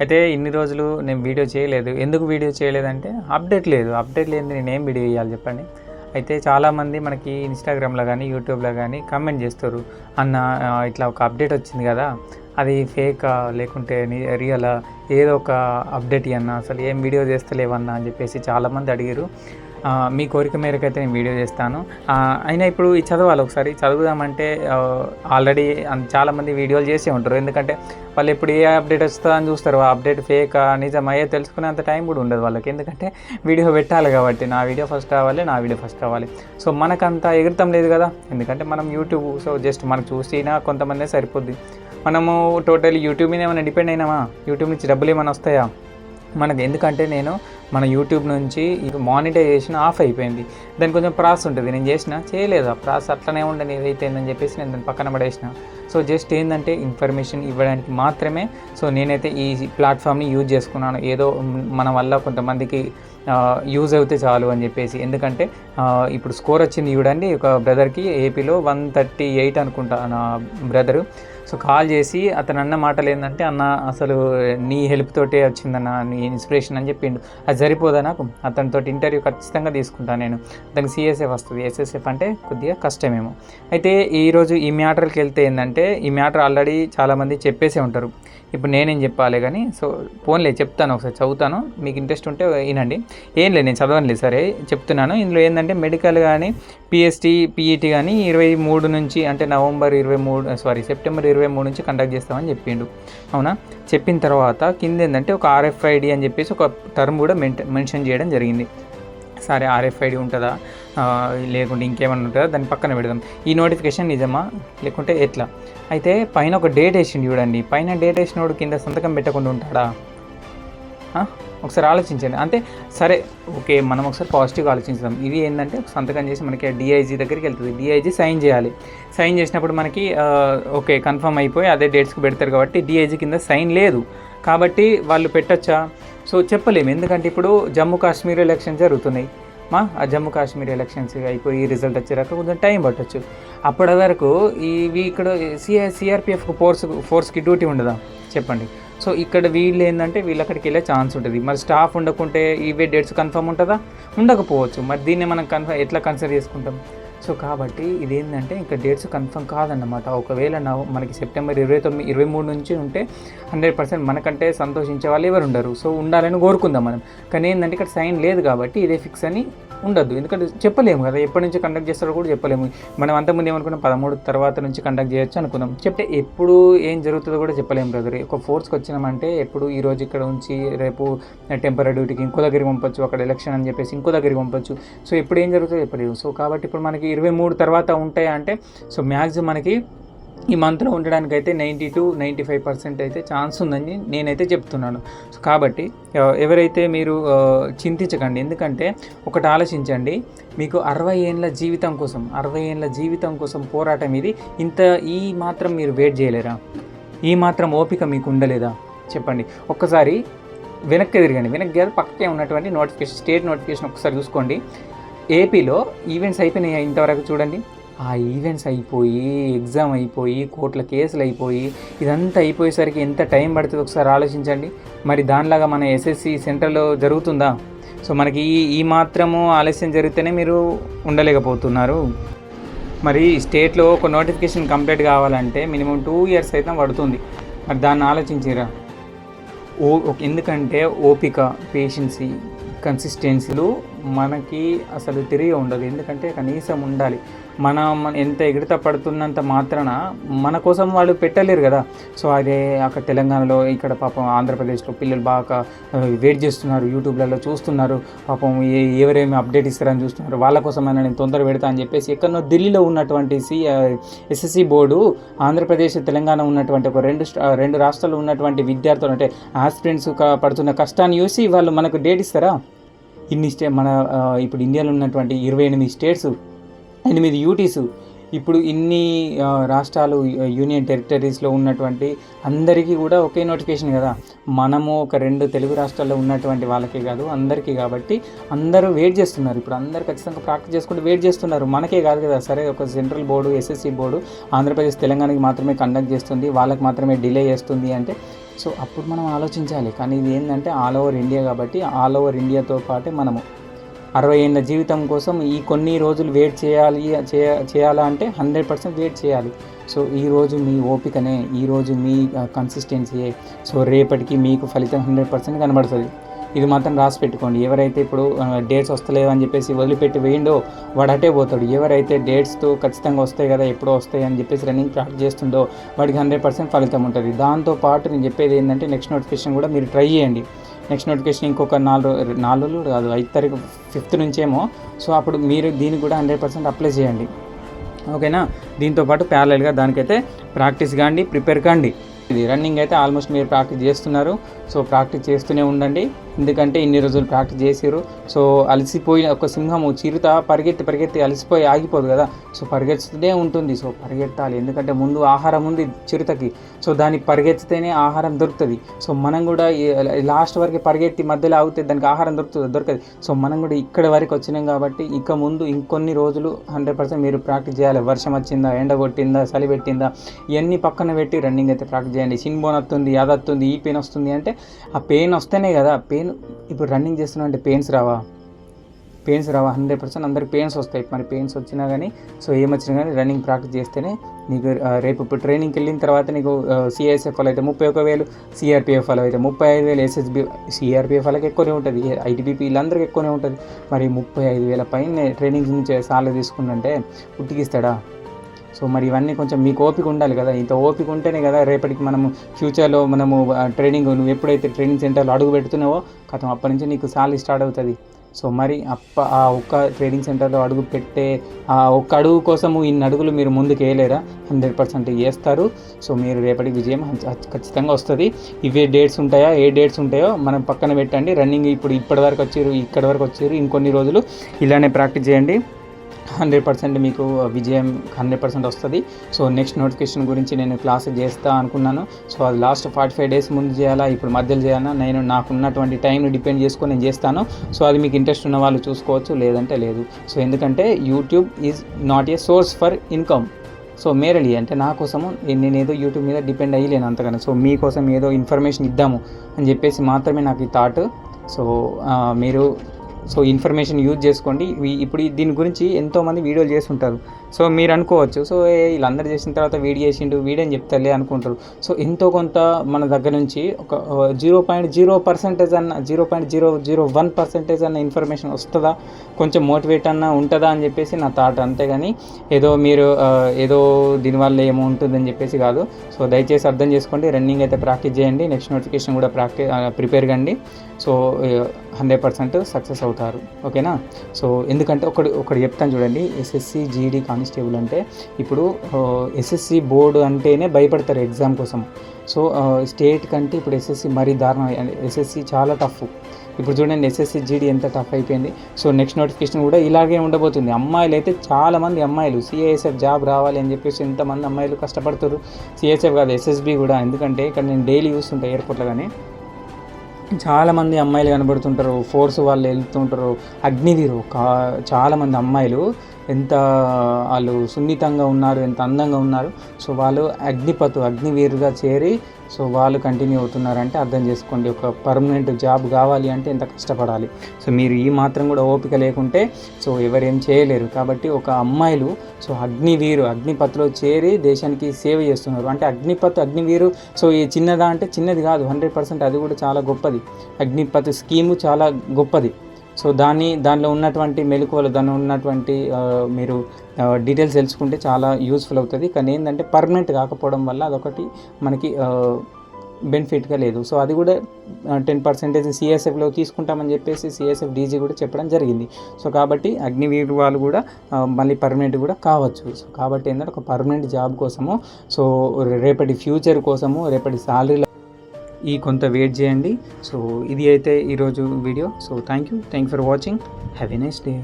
అయితే ఇన్ని రోజులు నేను వీడియో చేయలేదు. ఎందుకు వీడియో చేయలేదంటే అప్డేట్ లేదు. అప్డేట్ లేనిది నేనేం వీడియో చేయాలి చెప్పండి. అయితే చాలామంది మనకి ఇన్‌స్టాగ్రామ్‌లో గానీ, యూట్యూబ్‌లో గానీ కామెంట్ చేస్తారు. అన్న ఇట్లా ఒక అప్డేట్ వచ్చింది కదా! అది ఫేకా లేకుంటే రియలా? ఏదో ఒక అప్డేట్ ఇయ్యన్నా, అసలు ఏం వీడియో చేస్తలేవన్నా అని చెప్పేసి చాలామంది అడిగిర్రు. మీ కోరిక మేరకైతే నేను వీడియో చేస్తాను. అయినా ఇప్పుడు ఇది చదవాలి ఒకసారి. చదువుదామంటే ఆల్రెడీ చాలామంది వీడియోలు చేసే ఉంటారు. ఎందుకంటే వాళ్ళు ఎప్పుడు ఏ అప్డేట్ వస్తుందా అని చూస్తారు. ఆ అప్డేట్ ఫేకా నిజమా అయ్యే తెలుసుకునేంత టైం కూడా ఉండదు వాళ్ళకి. ఎందుకంటే వీడియో పెట్టాలి కాబట్టి నా వీడియో ఫస్ట్ రావాలి. సో మనకంత ఎగురుతాం లేదు కదా. ఎందుకంటే మనం యూట్యూబ్ సో జస్ట్ మనకు చూసినా కొంతమందే సరిపోద్ది. మనము టోటల్ యూట్యూబ్ మీద ఏమైనా డిపెండ్ అయినామా? యూట్యూబ్ నుంచి డబ్బులు ఏమైనా వస్తాయా మనకు? ఎందుకంటే నేను మన యూట్యూబ్ నుంచి మానిటైజేషన్ ఆఫ్ అయిపోయింది. దానికి కొంచెం ప్రాసెస్ ఉంటుంది. నేను చేయలేదు. ఆ ప్రాసెస్ అట్లనే ఉండని ఏదైతేందని చెప్పేసి నేను దాన్ని పక్కన పడేసిన. సో జస్ట్ ఏంటంటే ఇన్ఫర్మేషన్ ఇవ్వడానికి మాత్రమే. సో నేనైతే ఈ ప్లాట్ఫామ్ని యూజ్ చేసుకున్నాను. ఏదో మన వల్ల కొంతమందికి యూజ్ అవుతే చాలు అని చెప్పేసి. ఎందుకంటే ఇప్పుడు స్కోర్ వచ్చింది చూడండి, ఒక బ్రదర్కి ఏపీలో 138 అనుకుంటా నా బ్రదరు. సో కాల్ చేసి అతను అన్న మాటలు ఏంటంటే, అన్న అసలు నీ హెల్ప్ తోటే వచ్చిందన్న, నీ ఇన్స్పిరేషన్ అని చెప్పిండు. అది సరిపోదా నాకు? అతనితో ఇంటర్వ్యూ ఖచ్చితంగా తీసుకుంటాను నేను. దానికి సిఎస్ఎఫ్ వస్తుంది. ఎస్ఎస్ఎఫ్ అంటే కొద్దిగా కష్టమేమో. అయితే ఈరోజు ఈ మ్యాటర్కి వెళ్తే ఏంటంటే, ఈ మ్యాటర్ ఆల్రెడీ చాలామంది చెప్పేసే ఉంటారు. ఇప్పుడు నేనేం చెప్పాలి కానీ, సో ఫోన్లే చెప్తాను, ఒకసారి చదువుతాను, మీకు ఇంట్రెస్ట్ ఉంటే వినండి. ఏం లేదు, నేను చదవనులేదు, సరే చెప్తున్నాను. ఇందులో ఏంటంటే మెడికల్ కానీ పిఎస్టీ పీఈటీ కానీ 23 నుంచి అంటే సెప్టెంబర్ 23 నుంచి కండక్ట్ చేస్తామని చెప్పిండు. అవునా? చెప్పిన తర్వాత కింద ఏంటంటే ఒక ఆర్ఎఫ్ఐడి అని చెప్పేసి ఒక టర్మ్ కూడా మెన్షన్ చేయడం జరిగింది. సరే ఆర్ఎఫ్ఐడి ఉంటుందా లేకుంటే ఇంకేమైనా ఉంటుందా, దాన్ని పక్కన పెడదాం. ఈ నోటిఫికేషన్ నిజమా లేకుంటే ఎట్లా? అయితే పైన ఒక డేట్ వేసిండు చూడండి. పైన డేట్ వేసినోడు కింద సంతకం పెట్టకుండా ఉంటాడా? ఒకసారి ఆలోచించండి. అంటే సరే ఓకే, మనం ఒకసారి పాజిటివ్గా ఆలోచించుదాం. ఇది ఏంటంటే ఒక సంతకం చేసి మనకి డిఐజీ దగ్గరికి వెళ్తుంది. డిఐజీ సైన్ చేయాలి. సైన్ చేసినప్పుడు మనకి ఓకే కన్ఫర్మ్ అయిపోయి అదే డేట్స్కి పెడతారు కాబట్టి డిఐజీ కింద సైన్ లేదు కాబట్టి వాళ్ళు పెట్టచ్చా? సో చెప్పలేము. ఎందుకంటే ఇప్పుడు జమ్మూ కాశ్మీర్ ఎలక్షన్స్ జరుగుతున్నాయి. ఆ జమ్మూ కాశ్మీర్ ఎలక్షన్స్ అయిపోయి రిజల్ట్ వచ్చేదాకా కొంచెం టైం పట్టవచ్చు. అప్పటి వరకు ఇవి ఇక్కడ సిఆర్పిఎఫ్ ఫోర్స్కి డ్యూటీ ఉండదా చెప్పండి? సో ఇక్కడ వీళ్ళు ఏంటంటే వీళ్ళు అక్కడికి వెళ్ళే ఛాన్స్ ఉంటుంది. మరి స్టాఫ్ ఉండకుంటే ఇవే డేట్స్ కన్ఫర్మ్ ఉంటుందా? ఉండకపోవచ్చు. మరి దీన్ని మనం ఎట్లా కన్సిడర్ చేసుకుంటాం? సో కాబట్టి ఇదేంటంటే ఇంకా డేట్స్ కన్ఫర్మ్ కాదన్నమాట. ఒకవేళ మనకి సెప్టెంబర్ 23 నుంచి ఉంటే 100% మనకంటే సంతోషించే వాళ్ళు ఎవరు ఉండరు. సో ఉండాలని కోరుకుందాం మనం. కానీ ఏంటంటే ఇక్కడ సైన్ లేదు కాబట్టి ఇదే ఫిక్స్ అని ఉండద్దు. ఎందుకంటే చెప్పలేము కదా, ఎప్పటి నుంచి కండక్ట్ చేస్తారో కూడా చెప్పలేము. మనం అంతకుముందు ఏమనుకున్నాం 13 తర్వాత నుంచి కండక్ట్ చేయొచ్చు అనుకున్నాం. చెప్తే ఎప్పుడు ఏం జరుగుతుందో కూడా చెప్పలేము బ్రదర్. ఒక ఫోర్స్కి వచ్చినామంటే ఎప్పుడు ఈరోజు ఇక్కడ ఉంచి రేపు టెంపరీ డ్యూటీకి ఇంకో దగ్గరికి పంపొచ్చు, అక్కడ ఎలక్షన్ అని చెప్పేసి ఇంకో దగ్గరికి పంపొచ్చు. సో ఎప్పుడు ఏం జరుగుతుందో చెప్పలేము. సో కాబట్టి ఇప్పుడు మనకి 23 తర్వాత ఉంటాయా అంటే, సో మ్యాక్సిమం మనకి ఈ మంత్లో ఉండడానికి అయితే 90-95% అయితే ఛాన్స్ ఉందని నేనైతే చెప్తున్నాను. సో కాబట్టి ఎవరైతే మీరు చింతించకండి. ఎందుకంటే ఒకటి ఆలోచించండి, మీకు 60 ఏళ్ళ జీవితం కోసం పోరాటం ఇది. ఈ మాత్రం మీరు వెయిట్ చేయలేరా? ఈ మాత్రం ఓపిక మీకు ఉండలేదా చెప్పండి? ఒక్కసారి వెనక్కి తిరగండి. వెనక్కి పక్కకే ఉన్నటువంటి నోటిఫికేషన్, స్టేట్ నోటిఫికేషన్ ఒకసారి చూసుకోండి. ఏపీలో ఈవెంట్స్ అయిపోయినాయి ఇంతవరకు చూడండి. ఆ ఈవెంట్స్ అయిపోయి, ఎగ్జామ్ అయిపోయి, కోర్టుల కేసులు అయిపోయి, ఇదంతా అయిపోయేసరికి ఎంత టైం పడుతుంది ఒకసారి ఆలోచించండి. మరి దానిలాగా మన ఎస్ఎస్సి సెంటర్లో జరుగుతుందా? సో మనకి ఈ మాత్రము ఆలస్యం జరిగితేనే మీరు ఉండలేకపోతున్నారు. మరి స్టేట్లో ఒక నోటిఫికేషన్ కంప్లీట్ కావాలంటే మినిమం 2 years అయితే పడుతుంది. మరి దాన్ని ఆలోచించిరా? ఎందుకంటే ఓపిక, పేషెన్సీ, కన్సిస్టెన్సీలు మనకి అసలు తిరిగి ఉండదు. ఎందుకంటే కనీసం ఉండాలి. మనం ఎంత ఎగిరిత పడుతున్నంత మాత్రాన మన కోసం వాళ్ళు పెట్టలేరు కదా. సో అదే అక్కడ తెలంగాణలో, ఇక్కడ పాపం ఆంధ్రప్రదేశ్లో పిల్లలు బాగా వెయిట్ చేస్తున్నారు, యూట్యూబ్లలో చూస్తున్నారు. పాపం ఎవరేమి అప్డేట్ ఇస్తారని చూస్తున్నారు. వాళ్ళ కోసమైనా నేను తొందర పెడతా అని చెప్పేసి ఎక్కడో ఢిల్లీలో ఉన్నటువంటి ఎస్ఎస్సి బోర్డు, ఆంధ్రప్రదేశ్ తెలంగాణ ఉన్నటువంటి ఒక రెండు రాష్ట్రాల్లో ఉన్నటువంటి విద్యార్థులు అంటే ఆస్పిరెంట్స్ పడుతున్న కష్టాన్ని చూసి వాళ్ళు మనకు డేట్ ఇస్తారా? మన ఇప్పుడు ఇండియాలో ఉన్నటువంటి 28 స్టేట్స్, 8 యూటీస్, ఇప్పుడు ఇన్ని రాష్ట్రాలు, యూనియన్ టెరిటరీస్లో ఉన్నటువంటి అందరికీ కూడా ఒకే నోటిఫికేషన్ కదా. మనము ఒక 2 తెలుగు రాష్ట్రాల్లో ఉన్నటువంటి వాళ్ళకే కాదు, అందరికీ. కాబట్టి అందరూ వెయిట్ చేస్తున్నారు. ఇప్పుడు అందరూ ఖచ్చితంగా ప్రాక్టీస్ చేసుకుంటూ వెయిట్ చేస్తున్నారు. మనకే కాదు కదా. సరే ఒక central board, SSC board Andhra Pradesh తెలంగాణకి మాత్రమే కండక్ట్ చేస్తుంది, వాళ్ళకి మాత్రమే డిలే చేస్తుంది అంటే సో అప్పుడు మనం ఆలోచించాలి. కానీ ఇది ఏంటంటే ఆల్ ఓవర్ ఇండియా కాబట్టి ఆల్ ఓవర్ ఇండియాతో పాటే మనము 60 ఏళ్ళ జీవితం కోసం ఈ కొన్ని రోజులు వెయిట్ చేయాలా అంటే 100% వెయిట్ చేయాలి. సో ఈరోజు మీ ఓపికనే, ఈరోజు మీ కన్సిస్టెన్సీయే సో రేపటికి మీకు ఫలితం 100% కనబడుతుంది. ఇది మాత్రం రాసి పెట్టుకోండి. ఎవరైతే ఇప్పుడు డేట్స్ వస్తలేవు అని చెప్పేసి వదిలిపెట్టి వేయండో వాడు అటే పోతాడు. ఎవరైతే డేట్స్తో ఖచ్చితంగా వస్తాయి కదా, ఎప్పుడో వస్తాయి అని చెప్పేసి రన్నింగ్ ప్రాక్టీస్ చేస్తుందో వాడికి 100% ఫలితం ఉంటుంది. దాంతోపాటు నేను చెప్పేది ఏంటంటే నెక్స్ట్ నోటిఫికేషన్ కూడా మీరు ట్రై చేయండి. నెక్స్ట్ నోటిఫికేషన్ ఇంకొక 4 రోజులు కాదు, 5 తారీఖు 5th నుంచేమో. సో అప్పుడు మీరు దీనికి కూడా 100% అప్లై చేయండి. ఓకేనా. దీంతోపాటు ప్యారలల్గా దానికైతే ప్రాక్టీస్ కాండి, ప్రిపేర్ కాండి. ఇది రన్నింగ్ అయితే ఆల్మోస్ట్ మీరు ప్రాక్టీస్ చేస్తున్నారు. సో ప్రాక్టీస్ చేస్తూనే ఉండండి. ఎందుకంటే ఇన్ని రోజులు ప్రాక్టీస్ చేసారు. సో అలసిపోయిన ఒక సింహము చిరుత పరిగెత్తి అలసిపోయి ఆగిపోదు కదా. సో పరిగెత్తుతూనే ఉంటుంది. సో పరిగెత్తాలి, ఎందుకంటే ముందు ఆహారం ఉంది చిరుతకి. సో దానికి పరిగెత్తితేనే ఆహారం దొరుకుతుంది. సో మనం కూడా లాస్ట్ వరకు పరిగెత్తి మధ్యలో ఆగితే దానికి ఆహారం దొరకదు. సో మనం కూడా ఇక్కడ వరకు వచ్చినాం కాబట్టి ఇక ముందు ఇంకొన్ని రోజులు 100% మీరు ప్రాక్టీస్ చేయాలి. వర్షం వచ్చిందా, ఎండ కొట్టిందా, చలి పెట్టిందా, ఇవన్నీ పక్కన పెట్టి రన్నింగ్ అయితే ప్రాక్టీస్ చేయండి. చిన్ బోన్ వస్తుంది, అది వస్తుంది, ఈ పెయిన్ వస్తుంది అంటే ఆ పెయిన్ వస్తేనే కదా. పెయిన్ ఇప్పుడు రన్నింగ్ చేస్తున్నా అంటే పెయిన్స్ రావా? 100% అందరికి పెయిన్స్ వస్తాయి. మరి పెయిన్స్ వచ్చినా కానీ సో ఏమొచ్చినా కానీ రన్నింగ్ ప్రాక్టీస్ చేస్తేనే నీకు రేపు ఇప్పుడు ట్రైనింగ్కి వెళ్ళిన తర్వాత నీకు సిఐఎస్ఎఫ్ అయితే 31,000, సిఆర్పిఎఫ్ అయితే 35,000, ఎస్ఎస్బి సిఆర్పిఎఫ్ వాళ్ళకి ఎక్కువనే ఉంటుంది, ఐటీబీపీ వీళ్ళందరికీ ఎక్కువనే ఉంటుంది. మరి 35,000 పైన ట్రైనింగ్ నుంచి సాలరీ తీసుకుందంటే ఉట్టికిస్తాడా? సో మరి ఇవన్నీ కొంచెం మీకు ఓపిక ఉండాలి కదా. ఇంత ఓపిక ఉంటేనే కదా రేపటికి మనము ఫ్యూచర్లో మనము ట్రైనింగ్ నువ్వు ఎప్పుడైతే ట్రైనింగ్ సెంటర్లో అడుగు పెడుతున్నావో కథం అప్పటి నుంచి నీకు సాలరీ స్టార్ట్ అవుతుంది. సో మరి ఆ ఒక్క ట్రైనింగ్ సెంటర్లో అడుగు పెట్టే ఆ ఒక్క అడుగు కోసము ఇన్ని అడుగులు మీరు ముందుకు వేయలేరా? 100% వేస్తారు. సో మీరు రేపటి విజయం ఖచ్చితంగా వస్తుంది. ఇవే డేట్స్ ఉంటాయా, ఏ డేట్స్ ఉంటాయో మనం పక్కన పెట్టండి. రన్నింగ్ ఇప్పటి వరకు వచ్చారు, ఇంకొన్ని రోజులు ఇలానే ప్రాక్టీస్ చేయండి. 100% మీకు విజయం 100% వస్తుంది. సో నెక్స్ట్ నోటిఫికేషన్ గురించి నేను క్లాస్ చేస్తా అనుకున్నాను. సో అది లాస్ట్ 45 days ముందు చేయాలా, ఇప్పుడు మధ్యలో చేయాలా, నేను నాకున్నటువంటి టైంని డిపెండ్ చేసుకొని నేను చేస్తాను. సో అది మీకు ఇంట్రెస్ట్ ఉన్న వాళ్ళు చూసుకోవచ్చు, లేదంటే లేదు. సో ఎందుకంటే YouTube is not a source for income. So merely అంటే నా కోసము నేను ఏదో యూట్యూబ్ మీద డిపెండ్ అయ్యలేను అంతగానో. సో మీకోసం ఏదో ఇన్ఫర్మేషన్ ఇద్దాము అని చెప్పేసి మాత్రమే నాకు ఈ థాట్. సో మీరు ఇన్ఫర్మేషన్ యూజ్ చేసుకోండి. ఇప్పుడు దీని గురించి ఎంతోమంది వీడియోలు చేస్తుంటారు. సో మీరు అనుకోవచ్చు, సో వీళ్ళందరూ చేసిన తర్వాత వీడియో అని చెప్తారులే అనుకుంటారు. సో ఎంతో కొంత మన దగ్గర నుంచి ఒక 0.0% అన్న 0.001% అన్న ఇన్ఫర్మేషన్ వస్తుందా, కొంచెం మోటివేట్ అన్న ఉంటుందా అని చెప్పేసి నా థాట్. అంతేగాని మీరు ఏదో దీనివల్ల ఏమో ఉంటుందని చెప్పేసి కాదు. సో దయచేసి అర్థం చేసుకోండి. రన్నింగ్ అయితే ప్రాక్టీస్ చేయండి. నెక్స్ట్ నోటిఫికేషన్ కూడా ప్రిపేర్ కండి. సో 100% సక్సెస్ అవుతారు. ఓకేనా. సో ఎందుకంటే ఒకటి చెప్తాను చూడండి. ఎస్ఎస్సి జీడీ కానిస్టేబుల్ అంటే ఇప్పుడు ఎస్ఎస్సి బోర్డు అంటేనే భయపడతారు ఎగ్జామ్ కోసం. సో స్టేట్ కంటే ఇప్పుడు ఎస్ఎస్సి మరీ దారుణం. ఎస్ఎస్సి చాలా టఫ్. ఇప్పుడు చూడండి ఎస్ఎస్సి జీడీ ఎంత టఫ్ అయిపోయింది. సో నెక్స్ట్ నోటిఫికేషన్ కూడా ఇలాగే ఉండబోతుంది. అమ్మాయిలు అయితే చాలామంది అమ్మాయిలు సిఐఎస్ఎఫ్ జాబ్ రావాలి అని చెప్పేసి ఎంతమంది అమ్మాయిలు కష్టపడుతారు. సిఐఎస్ఎఫ్ కాదు, ఎస్ఎస్బి కూడా. ఎందుకంటే ఇక్కడ నేను డైలీ చూస్తుంటాను ఎయిర్పోర్ట్లో కానీ చాలామంది అమ్మాయిలు కనబడుతుంటారు. ఫోర్స్ వాళ్ళు వెళ్తుంటారు. అగ్నివీరు చాలామంది అమ్మాయిలు ఎంత వాళ్ళు సున్నితంగా ఉన్నారు, ఎంత అందంగా ఉన్నారు. సో వాళ్ళు అగ్నివీరుగా చేరి సో వాళ్ళు కంటిన్యూ అవుతున్నారంటే అర్థం చేసుకోండి. ఒక పర్మనెంట్ జాబ్ కావాలి అంటే ఎంత కష్టపడాలి. సో మీరు ఈ మాత్రం కూడా ఓపిక లేకుంటే సో ఎవరేం చేయలేరు. కాబట్టి ఒక అమ్మాయిలు సో అగ్నిపత్లో చేరి దేశానికి సేవ చేస్తున్నారు. అంటే అగ్నివీరు సో ఈ చిన్నదా అంటే చిన్నది కాదు, 100% అది కూడా చాలా గొప్పది. అగ్నిపత్ స్కీము చాలా గొప్పది. సో దానిలో ఉన్నటువంటి మెలకువలు, దానిలో ఉన్నటువంటి మీరు డీటెయిల్స్ తెలుసుకుంటే చాలా యూస్ఫుల్ అవుతుంది. కానీ ఏంటంటే పర్మనెంట్ కాకపోవడం వల్ల అదొకటి మనకి బెనిఫిట్గా లేదు. సో అది కూడా 10% సిఎస్ఎఫ్లో తీసుకుంటామని చెప్పేసి సిఎస్ఎఫ్ డీజీ కూడా చెప్పడం జరిగింది. సో కాబట్టి అగ్నివీరు వాళ్ళు కూడా మళ్ళీ పర్మనెంట్ కూడా కావచ్చు. సో కాబట్టి ఏంటంటే ఒక పర్మనెంట్ జాబ్ కోసము సో రేపటి ఫ్యూచర్ కోసము రేపటి సాలరీలో కొంత వెయిట్ చేయండి. సో ఇది అయితే ఈరోజు video. So thank you for watching. Have a nice day.